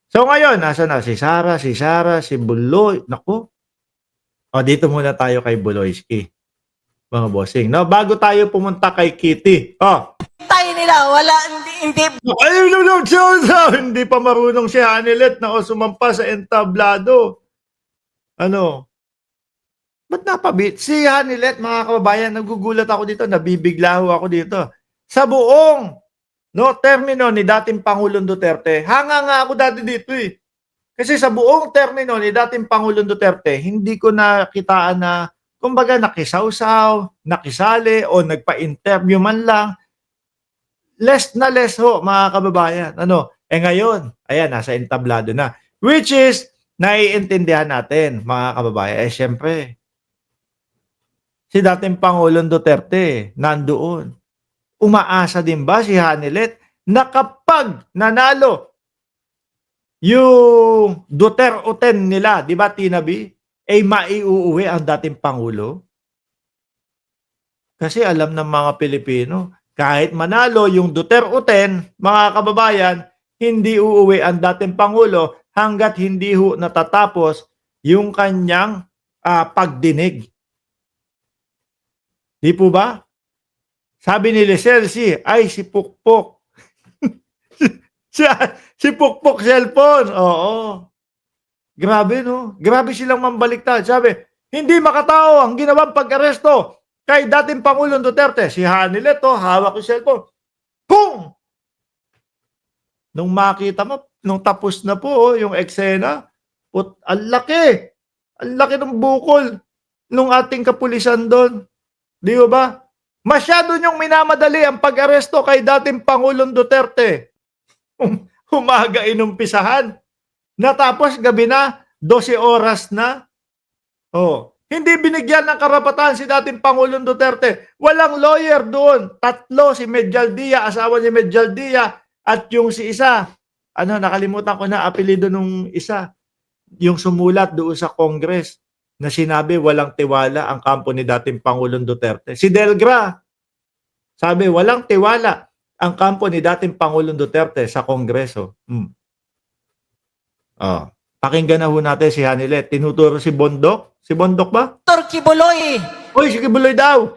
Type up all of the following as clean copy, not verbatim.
So ngayon, nasaan na si Sarah, si Buloy. Naku, o dito muna tayo kay Buloyski, mga bossing. No, bago tayo pumunta kay Kitty. Oh, Tayo nila, wala, hindi. ay, no, hindi pa marunong si Hanilet na o sumampa sa entablado. Ano? Ba't napabit? Si Hanilet, mga kababayan, nagugulat ako dito, nabibigla ho ako dito. Sa buong, no, termino ni dating Pangulong Duterte, hanga nga ako dati dito eh. Kasi sa buong termino ni dating Pangulong Duterte, hindi ko nakitaan na, kumbaga, nakisawsaw, nakisali, o nagpa-interview man lang. Less na less ho, mga kababayan. Ano? Ngayon, ayan, nasa entablado na. Which is, naiintindihan natin, mga kababayan. Syempre, si dating Pangulong Duterte, nandoon. Umaasa din ba si Hanilet na kapag nanalo yung Duterte nila, di ba, Tina B, maiuuwi ang dating Pangulo? Kasi alam ng mga Pilipino, kahit manalo yung Duterte, mga kababayan, hindi uuwi ang dating Pangulo hanggat hindi ho natatapos yung kanyang pagdinig. Di po ba? Sabi ni Lecelsi, ay si Pukpok. si Pukpok cellphone. Oo. Grabe, no? Grabe silang mambaliktad. Sabi, hindi makatao ang ginawang pag-aresto kay dating Pangulong Duterte. Si Hanilet, hawak yung cellphone. Pung! Nung makita mo, nung tapos na po yung eksena, ang laki. Ang laki ng bukol nung ating kapulisan doon. Di ba? Masyado niyong minamadali ang pag-aresto kay dating Pangulong Duterte. Umaga inumpisahan. Natapos gabi na, 12 oras na. Oh, hindi binigyan ng karapatan si dating Pangulong Duterte. Walang lawyer doon. Tatlo, si Medjaldia, asawa ni Medjaldia, at yung si isa. Ano, nakalimutan ko na apelyido nung isa. Yung sumulat doon sa Congress na sinabi walang tiwala ang kampo ni dating Pangulong Duterte. Si Delgra, sabi walang tiwala ang kampo ni dating Pangulong Duterte sa Kongreso. Oh, pakinggan na ho natin si Hanilet. Tinuturo si Bondok. Si Bondok ba? Turkey Buloy. Uy, si Kibuloy daw.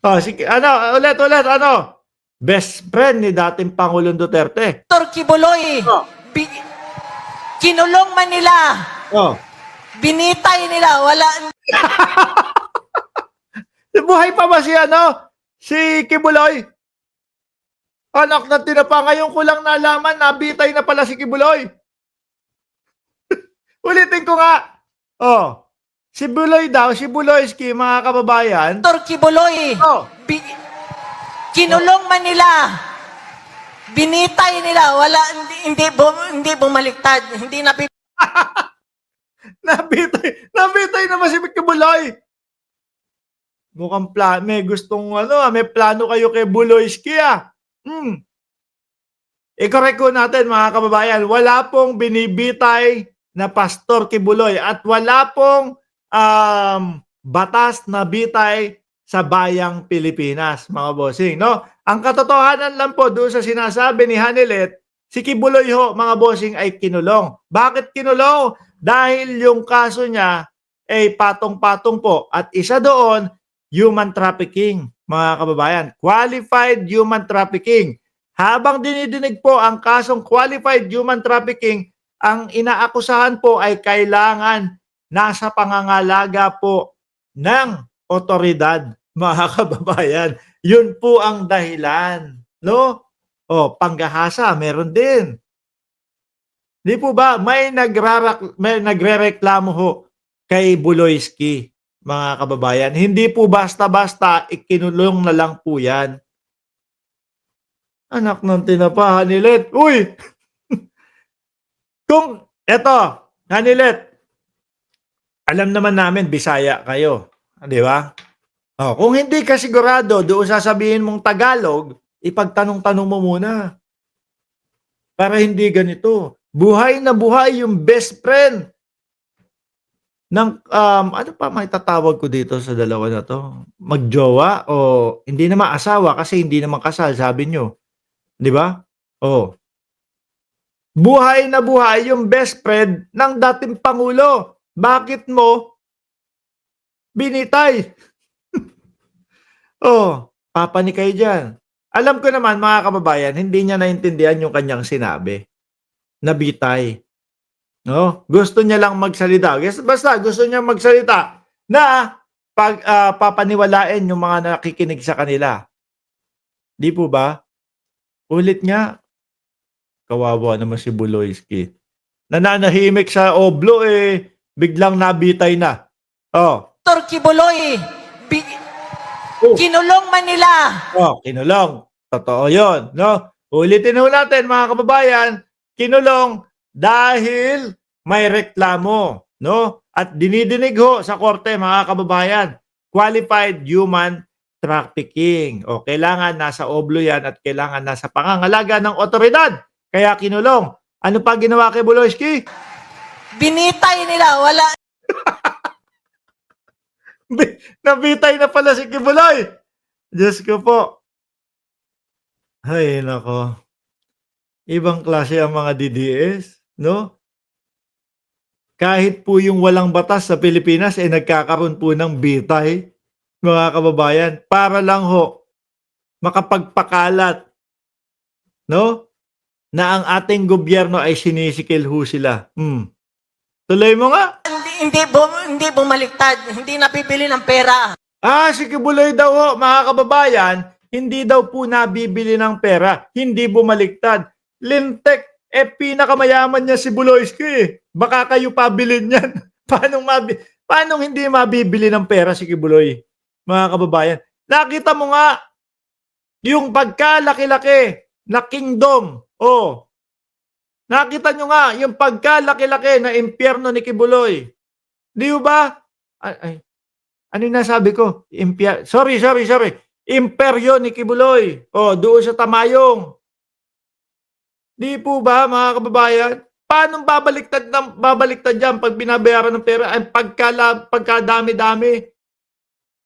Ulit, ano? Best friend ni dating Pangulong Duterte. Turkey Buloy. Oh. Kinulong man nila. Oh. Binitay nila, wala. Buhay pa ba si Si Kibuloy? Anak na tinapa. Ngayon ko lang nalaman, nabitay na pala si Kibuloy. Ulitin ko nga. Oh. Si Buloy daw, si Buloyski, mga kababayan. Turkey Buloy. Oh. Kinulong man nila. Binitay nila, wala, hindi bumaliktad, hindi Nabitay naman si Kibuloy. Mukhang may gustong may plano kayo kay Buloyski I-correct ko natin, mga kababayan, wala pong binibitay na Pastor Kibuloy at wala pong batas na bitay sa bayang Pilipinas, mga bossing, no? Ang katotohanan lang po doon sa sinasabi ni Hanilet, si Kibuloy ho, mga bossing, ay kinulong. Bakit kinulong? Dahil yung kaso niya ay patong-patong po at isa doon, human trafficking, mga kababayan. Qualified human trafficking. Habang dinidinig po ang kasong qualified human trafficking, ang inaakusahan po ay kailangan nasa pangangalaga po ng otoridad, mga kababayan. Yun po ang dahilan, no? Panggahasa, meron din. Di po ba may nagrereklamo ho kay Buloyski, mga kababayan. Hindi po basta-basta ikinulong na lang po yan. Anak ng tinapa, Hanilet. Uy! Kung, eto, Hanilet, alam naman namin, Bisaya kayo. Di ba? Kung hindi ka sigurado, doon sasabihin mong Tagalog, ipagtanong-tanong mo muna. Para hindi ganito. Buhay na buhay yung best friend ng, ano pa may tatawag ko dito sa dalawa na to? Magjowa o hindi naman asawa kasi hindi naman kasal, sabi nyo. Di ba? buhay na buhay yung best friend ng dating Pangulo. Bakit mo binitay? Oh, papanik kayo dyan. Alam ko naman mga kababayan, hindi niya naintindihan yung kanyang sinabi. Nabitay. No? Gusto niya lang magsalita. Basta gusto niya magsalita na papaniwalain yung mga nakikinig sa kanila. Di po ba? Ulit nga, kawawa naman si Buloyski. Nananahimik sa oblo biglang nabitay na. Oh, Dr. Kibuloy, bi- oh, kinulong Manila. kinulong. Totoo yun, no? Ulitin ho natin mga kababayan, kinulong dahil may reklamo, no? At dinidinig ho sa korte mga kababayan, qualified human trafficking. O kailangan nasa oblo yan at kailangan nasa pangangalaga ng otoridad. Kaya kinulong. Ano pa ginawa kay Buloyski? Binitay nila. Wala. Nabitay na pala si Kibuloy. Diyos ko po. Ay, nako. Ibang klase ang mga DDS, no? Kahit po yung walang batas sa Pilipinas nagkakaroon po ng bitay, mga kababayan, para lang ho makapagpakalat, no? Na ang ating gobyerno ay sinisikil ho sila. Tuloy mo nga. Hindi bumaliktad. Hindi napipili ng pera. Si Kibuloy daw ho, mga kababayan, hindi daw po nabibili ng pera, hindi bumaliktad. Lintek, pinakamayaman niya si Buloyski. Baka kayo pabilin niyan. Paano hindi mabibili ng pera si Kibuloy, mga kababayan? Nakita mo nga, yung pagkalaki-laki na kingdom. Nakita nyo nga, yung pagkalaki-laki na impyerno ni Kibuloy. Di ba? Ano yung nasabi ko? Sorry. Imperyo ni Kibuloy. Doon sa Tamayong. Di po ba, mga kababayan? Paano babaliktad yan pag binabayaran ng pera? Ay pagkadami-dami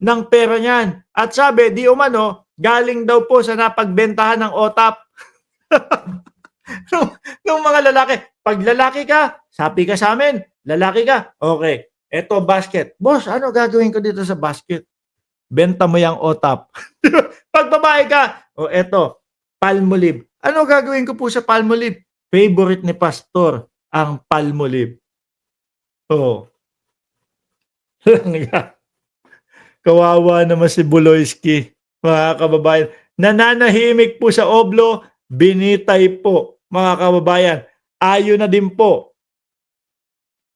ng pera niyan. At sabi, di umano, galing daw po sa napagbentahan ng OTAP. Nung mga lalaki. Pag lalaki ka, sapi ka sa amin. Lalaki ka, okay. Eto, basket. Boss, ano gagawin ko dito sa basket? Benta mo yung OTAP. Pag babae ka, eto, Palmolive. Ano gagawin ko po sa Palmolive? Favorite ni Pastor, ang Palmolive. Kawawa naman si Buloyski, mga kababayan. Nananahimik po sa oblo, binitay po, mga kababayan. Ayon na din po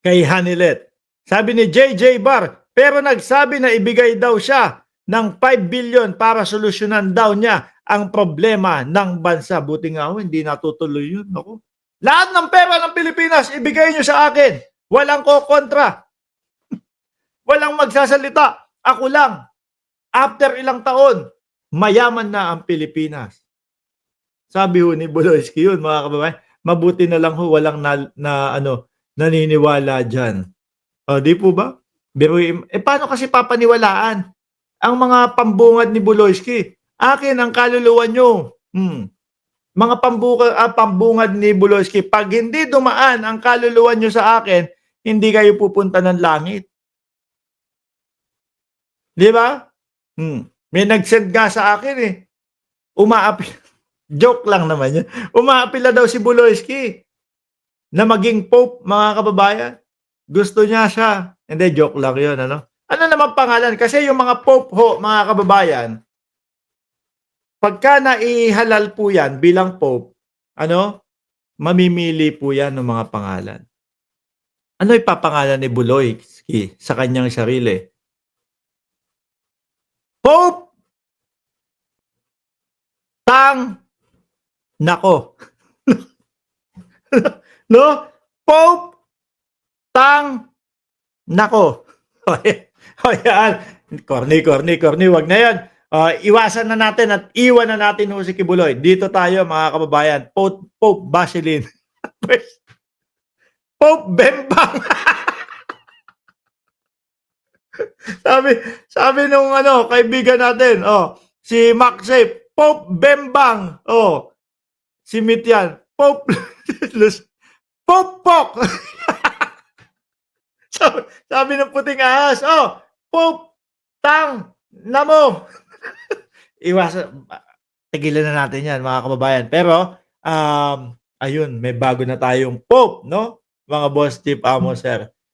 kay Hanilet. Sabi ni JJ Bar, pero nagsabi na ibigay daw siya ng 5 billion para solusyonan daw niya ang problema ng bansa. Buti nga ho, hindi natutuloy yun. Naku. Lahat ng pera ng Pilipinas, ibigay nyo sa akin. Walang kokontra. Walang magsasalita. Ako lang. After ilang taon, mayaman na ang Pilipinas. Sabi ho ni Buloyski yun, mga kababayan. Mabuti na lang ho, walang naniniwala dyan. Di po ba? Paano kasi papaniwalaan ang mga pambungad ni Buloyski? Akin ang kaluluwa nyo. Mga pambungad ni Buloyski, pag hindi dumaan ang kaluluwa nyo sa akin, hindi kayo pupunta ng langit. Di ba? May nag-send nga sa akin Umaapil. Joke lang naman yun. Umaapila daw si Buloyski na maging Pope, mga kababayan. Gusto niya siya. Hindi, joke lang yun. Ano naman pangalan? Kasi yung mga Pope ho, mga kababayan, pagka naihalal po yan bilang Pope, mamimili po yan ng mga pangalan. Ano ipapangalan ni Buloyski sa kanyang sarili? Pope Tang Nako. No? Pope Tang Nako. Yan. Corny. Wag na yan. Iwasan na natin at iwan na natin si Kibuloy. Dito tayo, mga kababayan. Pope Basilin. Pope Bembang. sabi nung kaibigan natin, si Maxey, Pope Bembang. Si Mityan. Pop, Popok! sabi ng puting ahas, oh, Pop, tang, na mo. Iwasan, tigilan na natin yan, mga kababayan. Pero, ayun, may bago na tayong Pope, no? Mga boss, Chief Amo, sir.